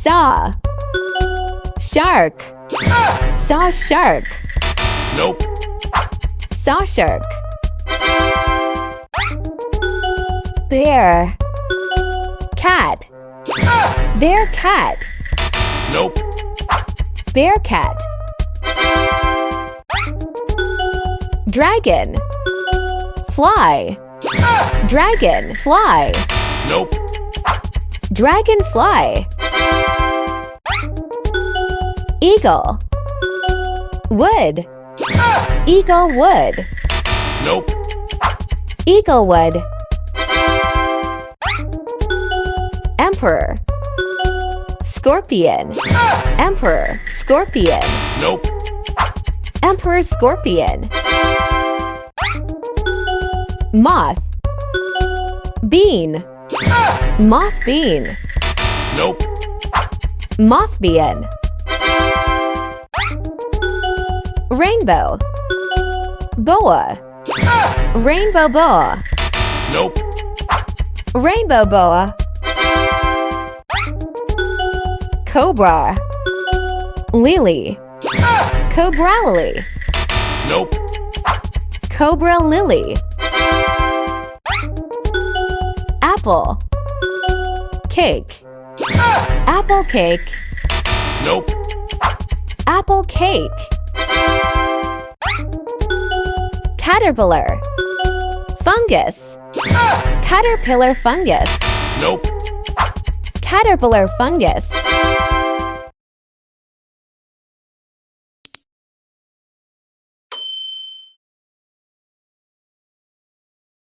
Saw. Shark. Saw shark. Nope. Saw shark. Bear. Cat. Bear cat. Nope. Bear cat. Dragon. Fly. Dragon fly. Nope. Dragonfly. Eagle. Wood. Eagle wood. Nope. Eagle wood. Emperor. Scorpion. Emperor scorpion. Nope. Emperor scorpion. Moth. Bean. Moth bean. Nope. Moth bean. Rainbow. Boa. Rainbow boa. Nope. Rainbow boa. Cobra. Lily. Cobra lily. Nope. Cobra lily. Apple. Cake. Apple cake. Nope. Apple cake. Caterpillar. Fungus. Caterpillar fungus. Nope. Caterpillar fungus.